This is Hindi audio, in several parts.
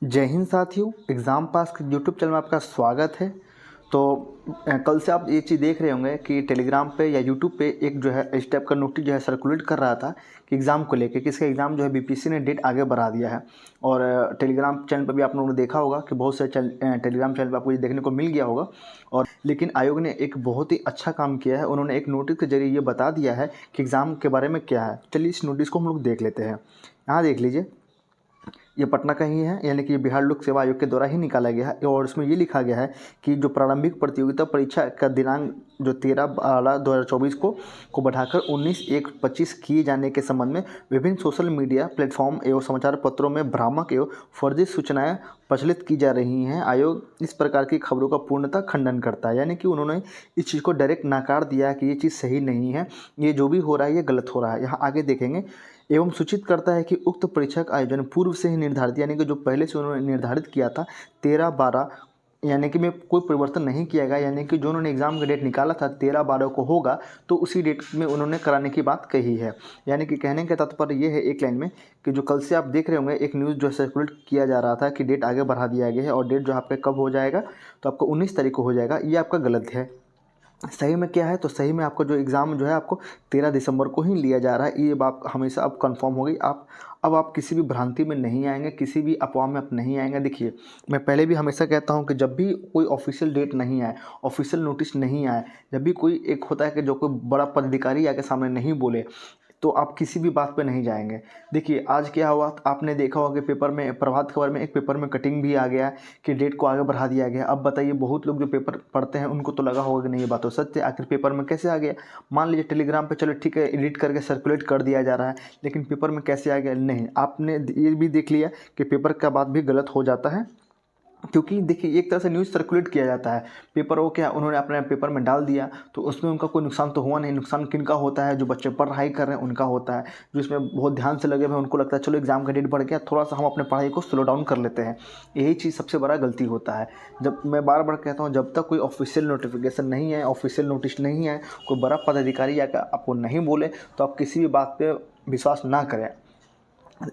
जय हिंद साथियों, एग्ज़ाम पास के यूट्यूब चैनल में आपका स्वागत है। तो कल से आप ये चीज़ देख रहे होंगे कि टेलीग्राम पे या यूट्यूब पे एक जो है इस टाइप का नोटिस जो है सर्कुलेट कर रहा था कि एग्ज़ाम को लेके कि इसका एग्ज़ाम जो है बीपीएससी ने डेट आगे बढ़ा दिया है। और टेलीग्राम चैनल पर भी आप लोगों ने देखा होगा कि बहुत से टेलीग्राम चैनल पर आपको ये देखने को मिल गया होगा। और लेकिन आयोग ने एक बहुत ही अच्छा काम किया है, उन्होंने एक नोटिस के जरिए ये बता दिया है कि एग्ज़ाम के बारे में क्या है। चलिए इस नोटिस को हम लोग देख लेते हैं। यहाँ देख लीजिए, ये पटना का ही है, यानी कि ये बिहार लोक सेवा आयोग के द्वारा ही निकाला गया है। और इसमें ये लिखा गया है कि जो प्रारंभिक प्रतियोगिता परीक्षा का दिनांक जो 13/12/2024 को बढ़ाकर 19/1/25 किए जाने के संबंध में विभिन्न सोशल मीडिया प्लेटफॉर्म एवं समाचार पत्रों में भ्रामक एवं फर्जी सूचनाएं प्रचलित की जा रही हैं। आयोग इस प्रकार की खबरों का पूर्णतः खंडन करता है, यानी कि उन्होंने इस चीज़ को डायरेक्ट नकार दिया कि ये चीज़ सही नहीं है, ये जो भी हो रहा है ये गलत हो रहा है। यहाँ आगे देखेंगे, एवं सूचित करता है कि उक्त परीक्षा का आयोजन पूर्व से ही निर्धारित, यानी कि जो पहले से उन्होंने निर्धारित किया था 13/12, यानी कि में कोई परिवर्तन नहीं किया गया, यानी कि जो उन्होंने एग्ज़ाम का डेट निकाला था 13/12 को होगा, तो उसी डेट में उन्होंने कराने की बात कही है। यानी कि कहने का तात्पर्य ये है एक लाइन में कि जो कल से आप देख रहे होंगे एक न्यूज़ जो सर्कुलेट किया जा रहा था कि डेट आगे बढ़ा दिया गया है और डेट जो आपका कब हो जाएगा, तो आपको 19 तारीख को हो जाएगा, ये आपका गलत है। सही में क्या है, तो सही में आपको जो एग्ज़ाम जो है आपको 13 दिसंबर को ही लिया जा रहा है। ये बात हमेशा अब कंफर्म हो गई। अब आप किसी भी भ्रांति में नहीं आएंगे, किसी भी अफवाह में आप नहीं आएंगे। देखिए, मैं पहले भी हमेशा कहता हूँ कि जब भी कोई ऑफिशियल डेट नहीं आए, ऑफिशियल नोटिस नहीं आए, जब भी कोई एक होता है कि जो कोई बड़ा पदाधिकारी आके सामने नहीं बोले, तो आप किसी भी बात पे नहीं जाएंगे। देखिए आज क्या हुआ, आपने देखा होगा कि पेपर में, प्रभात खबर में एक पेपर में कटिंग भी आ गया कि डेट को आगे बढ़ा दिया गया। अब बताइए, बहुत लोग जो पेपर पढ़ते हैं उनको तो लगा होगा कि नहीं ये बात तो सत्य है, आखिर पेपर में कैसे आ गया। मान लीजिए टेलीग्राम पे चलो ठीक है, एडिट करके सर्कुलेट कर दिया जा रहा है, लेकिन पेपर में कैसे आ गया, नहीं, आपने ये भी देख लिया कि पेपर का बात भी गलत हो जाता है। क्योंकि देखिए एक तरह से न्यूज़ सर्कुलेट किया जाता है, पेपर वो क्या उन्होंने अपने पेपर में डाल दिया, तो उसमें उनका कोई नुकसान तो हुआ नहीं। नुकसान किनका होता है, जो बच्चे पढ़ाई कर रहे हैं उनका होता है, जो इसमें बहुत ध्यान से लगे हुए हैं, उनको लगता है चलो एग्ज़ाम का डेट बढ़ गया, थोड़ा सा हम अपने पढ़ाई को स्लो डाउन कर लेते हैं। यही चीज़ सबसे बड़ा गलती होता है। जब मैं बार बार कहता हूँ, जब तक कोई ऑफिशियल नोटिफिकेशन नहीं है, ऑफिशियल नोटिस नहीं है, कोई बड़ा पदाधिकारी आकर आपको नहीं बोले, तो आप किसी भी बात पर विश्वास ना करें।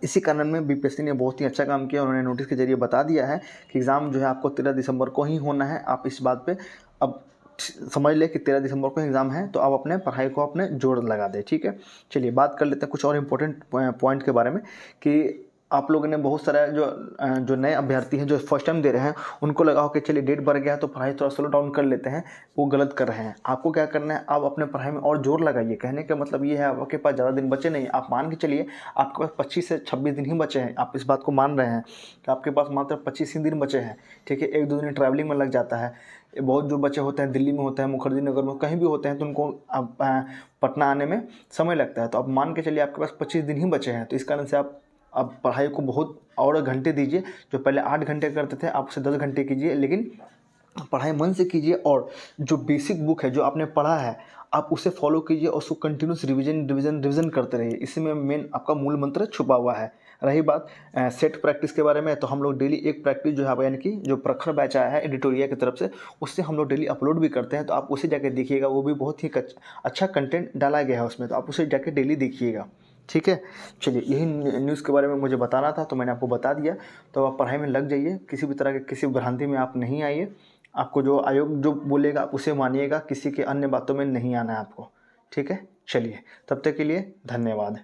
इसी कारण में बीपीएससी ने बहुत ही अच्छा काम किया। उन्होंने नोटिस के जरिए बता दिया है कि एग्ज़ाम जो है आपको 13 दिसंबर को ही होना है। आप इस बात पे अब समझ लें कि 13 दिसंबर को एग्ज़ाम है, तो आप अपने पढ़ाई को अपने जोर लगा दें। ठीक है, चलिए बात कर लेते हैं कुछ और इम्पोर्टेंट पॉइंट के बारे में कि आप लोगों ने बहुत सारा जो नए अभ्यर्थी हैं जो फर्स्ट टाइम दे रहे हैं, उनको लगा हो कि चलिए डेट बढ़ गया है तो पढ़ाई थोड़ा स्लो डाउन कर लेते हैं, वो गलत कर रहे हैं। आपको क्या करना है, आप अपने पढ़ाई में और जोर लगाइए। कहने का मतलब ये है, आपके पास ज़्यादा दिन बचे नहीं, आप मान के चलिए आपके पास 25 से 26 दिन ही बचे हैं। आप इस बात को मान रहे हैं कि आपके पास मात्र 25 ही दिन बचे हैं। ठीक है, 1-2 दिन ट्रैवलिंग में लग जाता है। बहुत जो बच्चे होते हैं दिल्ली में होते हैं, मुखर्जी नगर में, कहीं भी होते हैं, तो उनको अब पटना आने में समय लगता है। तो आप मान के चलिए आपके पास 25 दिन ही बचे हैं, तो इस कारण से आप अब पढ़ाई को बहुत और घंटे दीजिए। जो पहले 8 घंटे करते थे, आप उसे 10 घंटे कीजिए, लेकिन पढ़ाई मन से कीजिए। और जो बेसिक बुक है, जो आपने पढ़ा है, आप उसे फॉलो कीजिए और उसको कंटिन्यूस रिवीजन करते रहिए। इसी में मेन आपका मूल मंत्र छुपा हुआ है। रही बात सेट प्रैक्टिस के बारे में, तो हम लोग डेली एक प्रैक्टिस जो है, यानी कि जो प्रखर बैच आया है एडिटोरिया की तरफ से, उससे हम लोग डेली अपलोड भी करते हैं, तो आप उसे जाके देखिएगा। वो भी बहुत ही अच्छा कंटेंट डाला गया है उसमें, तो आप उसे जाके डेली देखिएगा। ठीक है, चलिए यही न्यूज़ के बारे में मुझे बताना था, तो मैंने आपको बता दिया। तो आप पढ़ाई में लग जाइए, किसी भी तरह के किसी भ्रांति में आप नहीं आइए। आपको जो आयोग जो बोलेगा आप उसे मानिएगा, किसी के अन्य बातों में नहीं आना है आपको। ठीक है, चलिए तब तक के लिए धन्यवाद।